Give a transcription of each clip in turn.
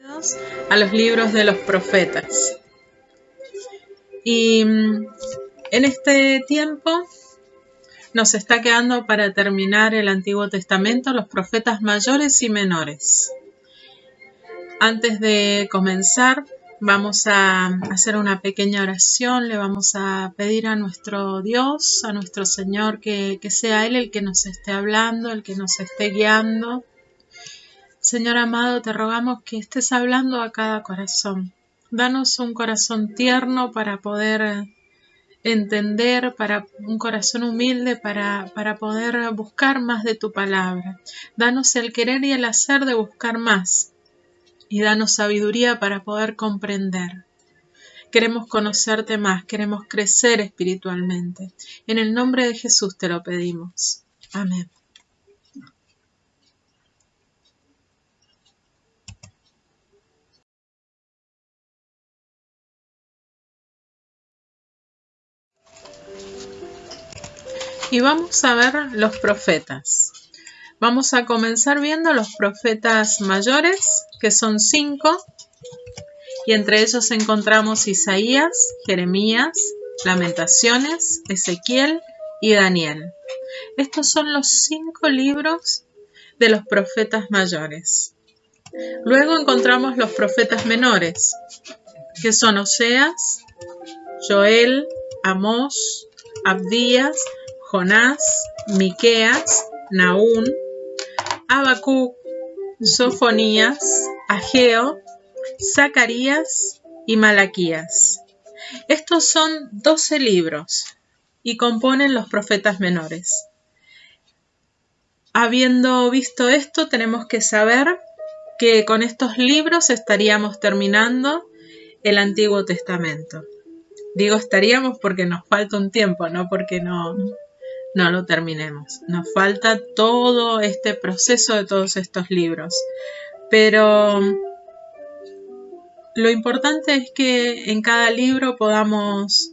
Bienvenidos a los libros de los profetas. Y en este tiempo nos está quedando para terminar el Antiguo Testamento, los profetas mayores y menores. Antes de comenzar, vamos a hacer una pequeña oración, le vamos a pedir a nuestro Dios, a nuestro Señor, que sea Él el que nos esté hablando, el que nos esté guiando. Señor amado, te rogamos que estés hablando a cada corazón. Danos un corazón tierno para poder entender, para un corazón humilde para poder buscar más de tu palabra. Danos el querer y el hacer de buscar más. Y danos sabiduría para poder comprender. Queremos conocerte más, queremos crecer espiritualmente. En el nombre de Jesús te lo pedimos. Amén. Y vamos a ver los profetas. Vamos a comenzar viendo los profetas mayores, que son 5, y entre ellos encontramos Isaías, Jeremías, Lamentaciones, Ezequiel y Daniel. Estos son los 5 libros de los profetas mayores. Luego encontramos los profetas menores, que son Oseas, Joel, Amós, Abdías, Jonás, Miqueas, Nahum, Habacuc, Sofonías, Ageo, Zacarías y Malaquías. Estos son 12 libros y componen los profetas menores. Habiendo visto esto, tenemos que saber que con estos libros estaríamos terminando el Antiguo Testamento. Digo estaríamos porque nos falta un tiempo, no porque no lo terminemos. Nos falta todo este proceso de todos estos libros. Pero lo importante es que en cada libro podamos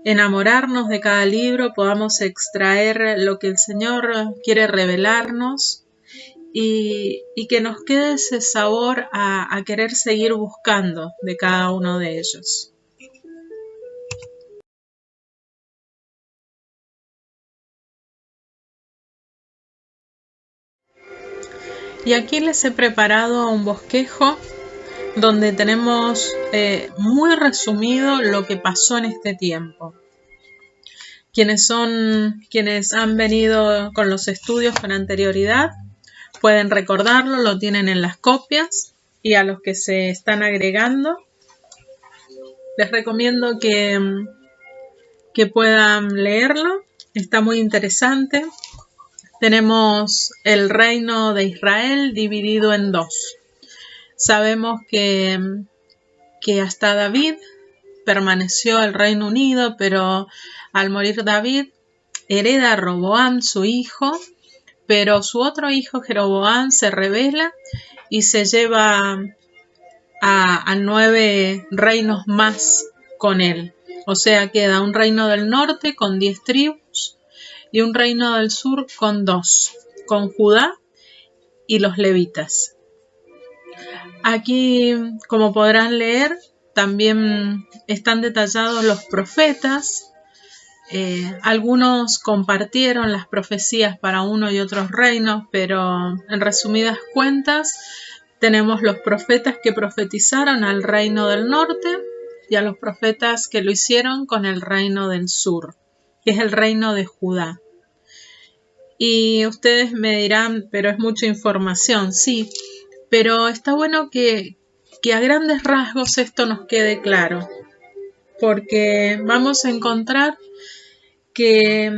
enamorarnos de cada libro, podamos extraer lo que el Señor quiere revelarnos y que nos quede ese sabor a querer seguir buscando de cada uno de ellos. Y aquí les he preparado un bosquejo donde tenemos muy resumido lo que pasó en este tiempo. Quienes han venido con los estudios con anterioridad pueden recordarlo, lo tienen en las copias, y a los que se están agregando les recomiendo que puedan leerlo. Está muy interesante. Tenemos el reino de Israel dividido en 2. Sabemos que hasta David permaneció el Reino Unido, pero al morir David hereda a Roboam, su hijo, pero su otro hijo Jeroboam se rebela y se lleva a 9 reinos más con él. O sea, queda un reino del norte con 10 tribus y un reino del sur con 2, con Judá y los levitas. Aquí, como podrán leer, también están detallados los profetas. Algunos compartieron las profecías para uno y otros reinos, pero en resumidas cuentas tenemos los profetas que profetizaron al reino del norte y a los profetas que lo hicieron con el reino del sur, que es el reino de Judá. Y ustedes me dirán, pero es mucha información, sí, pero está bueno que a grandes rasgos esto nos quede claro, porque vamos a encontrar que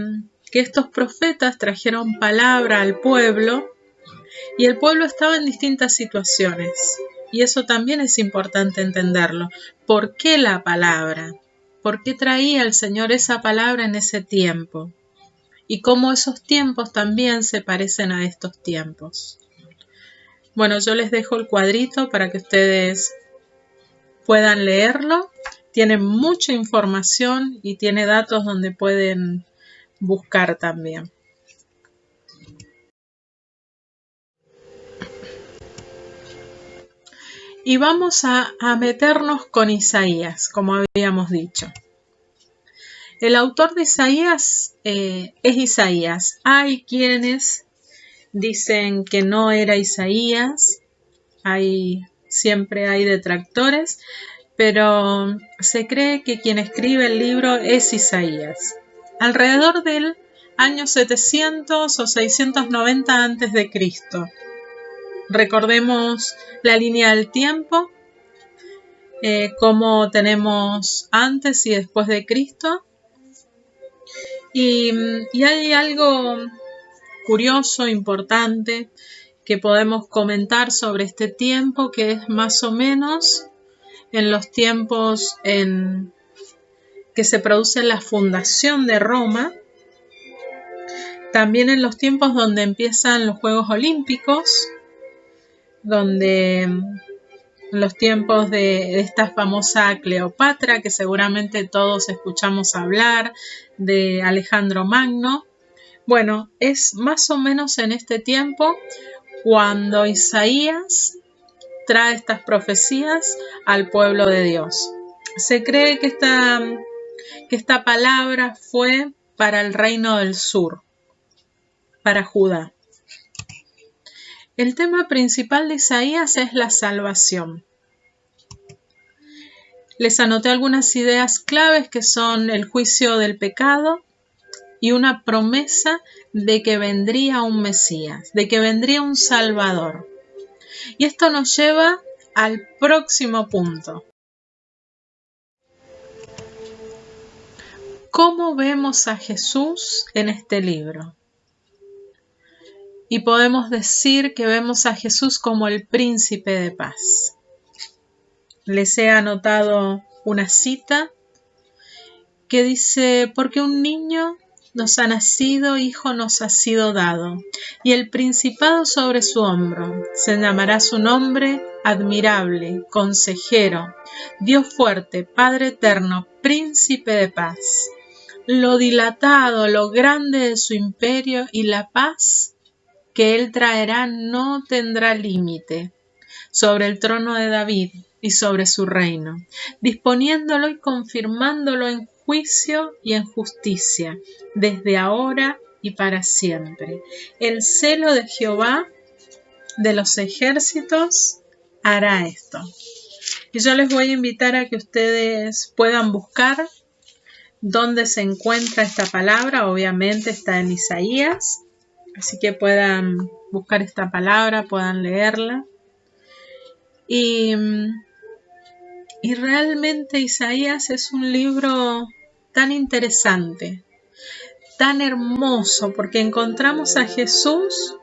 estos profetas trajeron palabra al pueblo y el pueblo estaba en distintas situaciones. Y eso también es importante entenderlo. ¿Por qué la palabra? ¿Por qué traía el Señor esa palabra en ese tiempo? Y cómo esos tiempos también se parecen a estos tiempos. Bueno, yo les dejo el cuadrito para que ustedes puedan leerlo. Tiene mucha información y tiene datos donde pueden buscar también. Y vamos a meternos con Isaías, como habíamos dicho. El autor de Isaías es Isaías. Hay quienes dicen que no era Isaías, siempre hay detractores, pero se cree que quien escribe el libro es Isaías. Alrededor del año 700 o 690 a.C. Recordemos la línea del tiempo, cómo tenemos antes y después de Cristo. Y hay algo curioso, importante, que podemos comentar sobre este tiempo, que es más o menos en los tiempos en que se produce la fundación de Roma, también en los tiempos donde empiezan los Juegos Olímpicos, donde los tiempos de esta famosa Cleopatra, que seguramente todos escuchamos hablar, de Alejandro Magno. Bueno, es más o menos en este tiempo cuando Isaías trae estas profecías al pueblo de Dios. Se cree que esta palabra fue para el reino del sur, para Judá. El tema principal de Isaías es la salvación. Les anoté algunas ideas claves que son el juicio del pecado y una promesa de que vendría un Mesías, de que vendría un Salvador. Y esto nos lleva al próximo punto. ¿Cómo vemos a Jesús en este libro? Y podemos decir que vemos a Jesús como el príncipe de paz. Les he anotado una cita que dice: porque un niño nos ha nacido, hijo nos ha sido dado, y el principado sobre su hombro. Se llamará su nombre Admirable, Consejero, Dios fuerte, Padre eterno, Príncipe de paz. Lo dilatado, lo grande de su imperio y la paz que él traerá no tendrá límite sobre el trono de David y sobre su reino, disponiéndolo y confirmándolo en juicio y en justicia, desde ahora y para siempre. El celo de Jehová de los ejércitos hará esto. Y yo les voy a invitar a que ustedes puedan buscar dónde se encuentra esta palabra. Obviamente está en Isaías, así que puedan buscar esta palabra, puedan leerla. Y realmente Isaías es un libro tan interesante, tan hermoso, porque encontramos a Jesús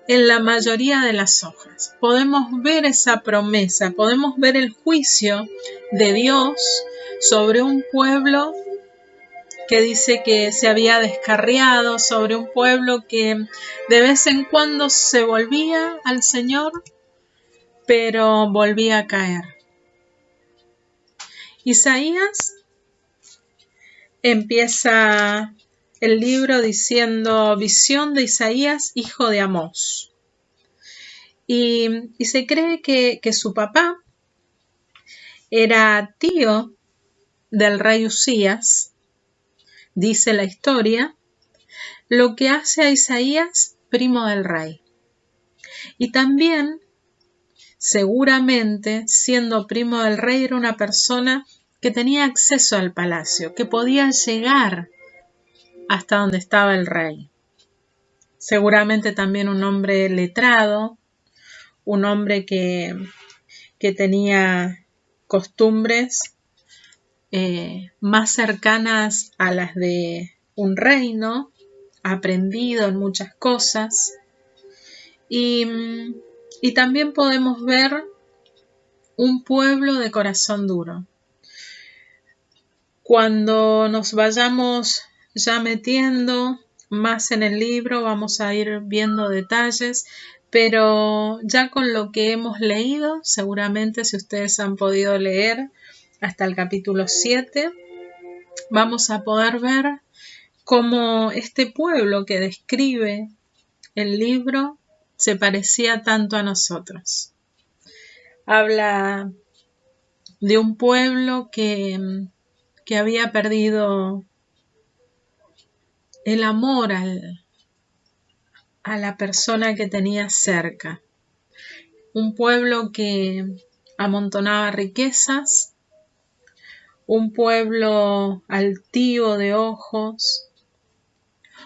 en la mayoría de las hojas. Podemos ver esa promesa, podemos ver el juicio de Dios sobre un pueblo que dice que se había descarriado, sobre un pueblo que de vez en cuando se volvía al Señor, pero volvía a caer. Isaías empieza el libro diciendo: visión de Isaías, hijo de Amós. Y se cree que su papá era tío del rey Usías, dice la historia, lo que hace a Isaías primo del rey. Y también, seguramente, siendo primo del rey, era una persona que tenía acceso al palacio, que podía llegar hasta donde estaba el rey. Seguramente también un hombre letrado, un hombre que tenía costumbres más cercanas a las de un reino, aprendido en muchas cosas. Y también podemos ver un pueblo de corazón duro. Cuando nos vayamos ya metiendo más en el libro, vamos a ir viendo detalles, pero ya con lo que hemos leído, seguramente si ustedes han podido leer hasta el capítulo 7, vamos a poder ver cómo este pueblo que describe el libro se parecía tanto a nosotros. Habla de un pueblo que había perdido el amor a la persona que tenía cerca. Un pueblo que amontonaba riquezas, un pueblo altivo de ojos,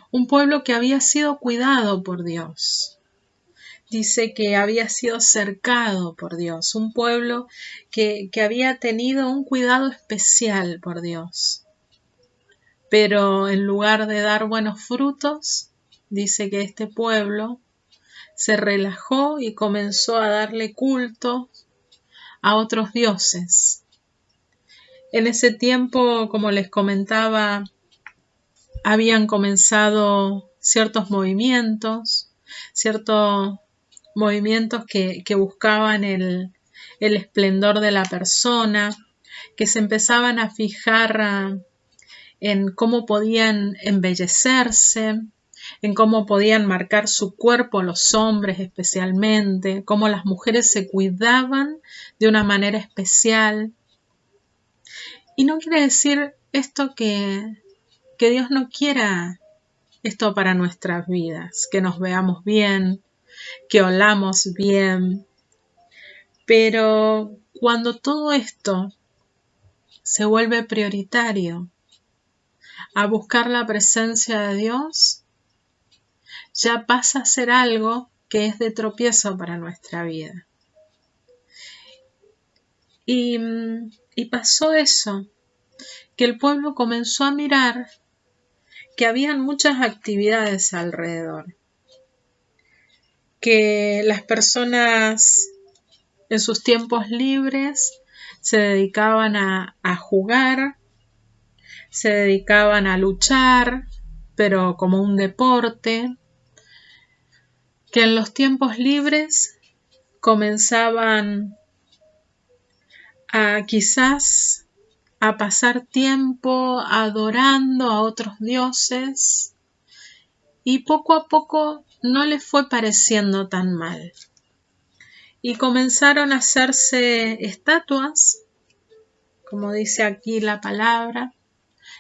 un pueblo que había sido cuidado por Dios. Dice que había sido cercado por Dios, un pueblo que había tenido un cuidado especial por Dios. Pero en lugar de dar buenos frutos, dice que este pueblo se relajó y comenzó a darle culto a otros dioses. En ese tiempo, como les comentaba, habían comenzado ciertos movimientos que buscaban el esplendor de la persona, que se empezaban a fijar en cómo podían embellecerse, en cómo podían marcar su cuerpo los hombres especialmente, cómo las mujeres se cuidaban de una manera especial. Y no quiere decir esto que Dios no quiera esto para nuestras vidas, que nos veamos bien, que olamos bien, pero cuando todo esto se vuelve prioritario a buscar la presencia de Dios, ya pasa a ser algo que es de tropiezo para nuestra vida. Y pasó eso, que el pueblo comenzó a mirar que habían muchas actividades alrededor, que las personas en sus tiempos libres se dedicaban a jugar, se dedicaban a luchar, pero como un deporte, que en los tiempos libres comenzaban a quizás a pasar tiempo adorando a otros dioses, y poco a poco no les fue pareciendo tan mal. Y comenzaron a hacerse estatuas, como dice aquí la palabra,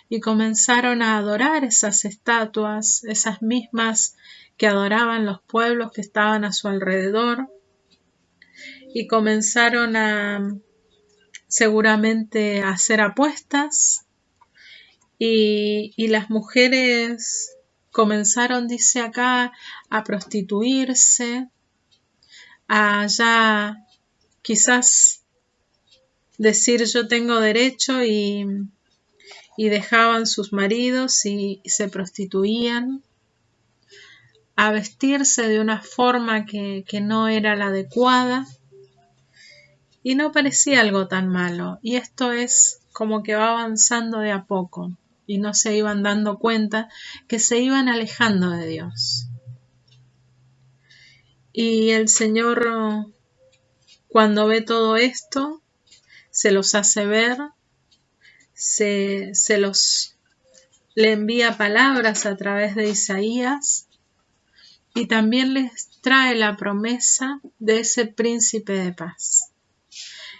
y comenzaron a adorar esas estatuas, esas mismas que adoraban los pueblos que estaban a su alrededor, y comenzaron seguramente a hacer apuestas, y las mujeres comenzaron, dice acá, a prostituirse, a ya quizás decir yo tengo derecho, y dejaban sus maridos y se prostituían, a vestirse de una forma que no era la adecuada, y no parecía algo tan malo. Y esto es como que va avanzando de a poco, y no se iban dando cuenta que se iban alejando de Dios. Y el Señor, cuando ve todo esto, se los hace ver, le envía palabras a través de Isaías, y también les trae la promesa de ese príncipe de paz,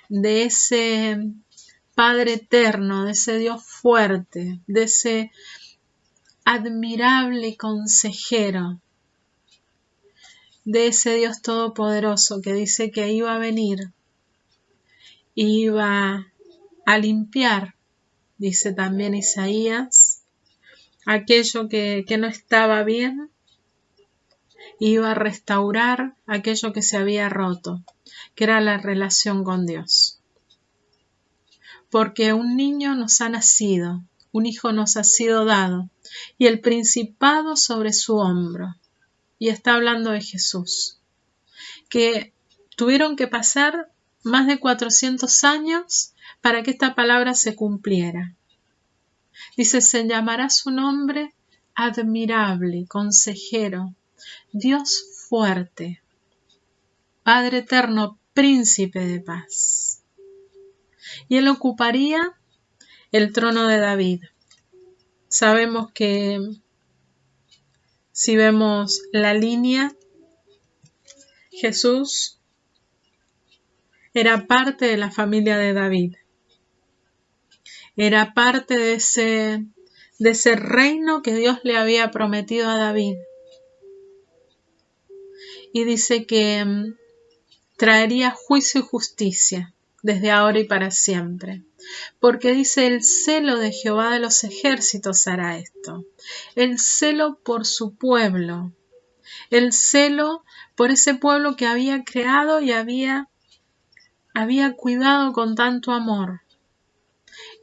de ese Padre eterno, de ese Dios fuerte, de ese admirable consejero, de ese Dios todopoderoso que dice que iba a venir y iba a limpiar, dice también Isaías, aquello que no estaba bien, iba a restaurar aquello que se había roto, que era la relación con Dios. Porque un niño nos ha nacido, un hijo nos ha sido dado, y el principado sobre su hombro. Y está hablando de Jesús, que tuvieron que pasar más de 400 años para que esta palabra se cumpliera. Dice, se llamará su nombre admirable, consejero, Dios fuerte, Padre eterno, príncipe de paz. Y él ocuparía el trono de David. Sabemos que si vemos la línea, Jesús Era parte de la familia de David. Era parte de ese reino que Dios le había prometido a David. Y dice que traería juicio y justicia desde ahora y para siempre. Porque dice, el celo de Jehová de los ejércitos hará esto. El celo por su pueblo. El celo por ese pueblo que había creado y había cuidado con tanto amor.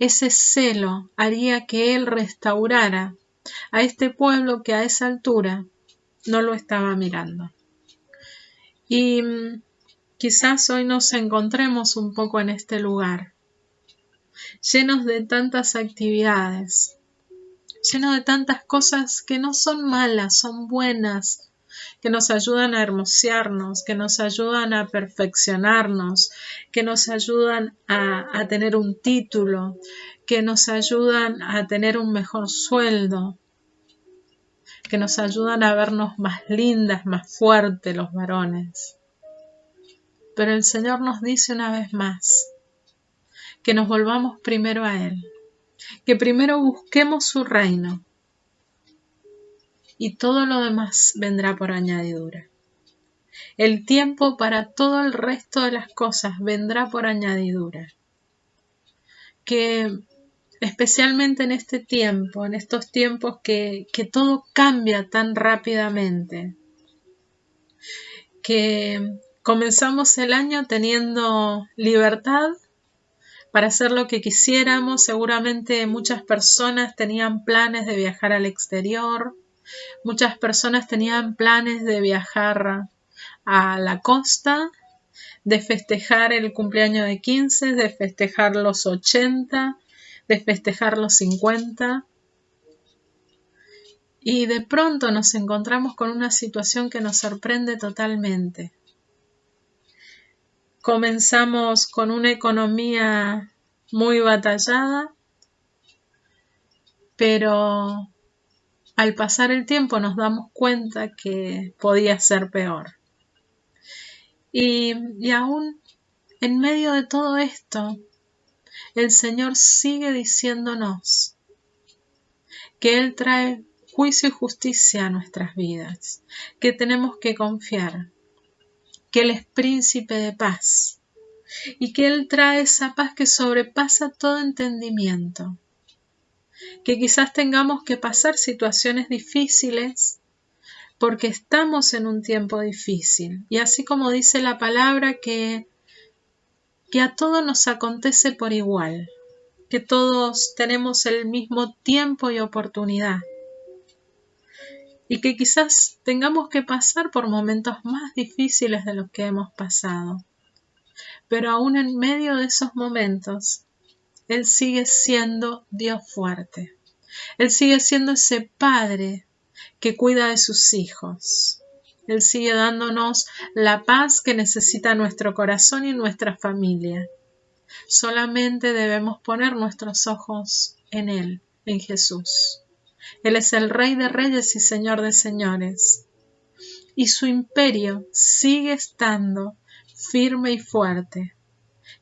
Ese celo haría que Él restaurara a este pueblo que a esa altura no lo estaba mirando. Y quizás hoy nos encontremos un poco en este lugar, llenos de tantas actividades, llenos de tantas cosas que no son malas, son buenas, que nos ayudan a hermosearnos, que nos ayudan a perfeccionarnos, que nos ayudan a tener un título, que nos ayudan a tener un mejor sueldo, que nos ayudan a vernos más lindas, más fuertes los varones. Pero el Señor nos dice una vez más que nos volvamos primero a Él, que primero busquemos su reino y todo lo demás vendrá por añadidura. El tiempo para todo el resto de las cosas vendrá por añadidura. Que especialmente en este tiempo, en estos tiempos que todo cambia tan rápidamente, que comenzamos el año teniendo libertad para hacer lo que quisiéramos. Seguramente muchas personas tenían planes de viajar al exterior, muchas personas tenían planes de viajar a la costa, de festejar el cumpleaños de 15, de festejar los 80, de festejar los 50. Y de pronto nos encontramos con una situación que nos sorprende totalmente. Comenzamos con una economía muy batallada, pero al pasar el tiempo nos damos cuenta que podía ser peor. Y aún en medio de todo esto, el Señor sigue diciéndonos que Él trae juicio y justicia a nuestras vidas, que tenemos que confiar, que Él es príncipe de paz y que Él trae esa paz que sobrepasa todo entendimiento, que quizás tengamos que pasar situaciones difíciles porque estamos en un tiempo difícil, y así como dice la palabra que a todo nos acontece por igual, que todos tenemos el mismo tiempo y oportunidad, y que quizás tengamos que pasar por momentos más difíciles de los que hemos pasado. Pero aún en medio de esos momentos, Él sigue siendo Dios fuerte. Él sigue siendo ese Padre que cuida de sus hijos. Él sigue dándonos la paz que necesita nuestro corazón y nuestra familia. Solamente debemos poner nuestros ojos en Él, en Jesús. Él es el Rey de Reyes y Señor de Señores. Y su imperio sigue estando firme y fuerte.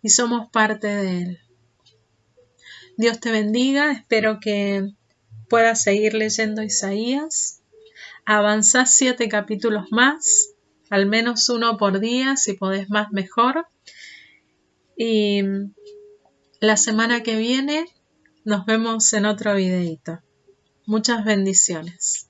Y somos parte de Él. Dios te bendiga. Espero que puedas seguir leyendo Isaías. Avanzá 7 capítulos más. Al menos uno por día. Si podés más, mejor. Y la semana que viene nos vemos en otro videito. Muchas bendiciones.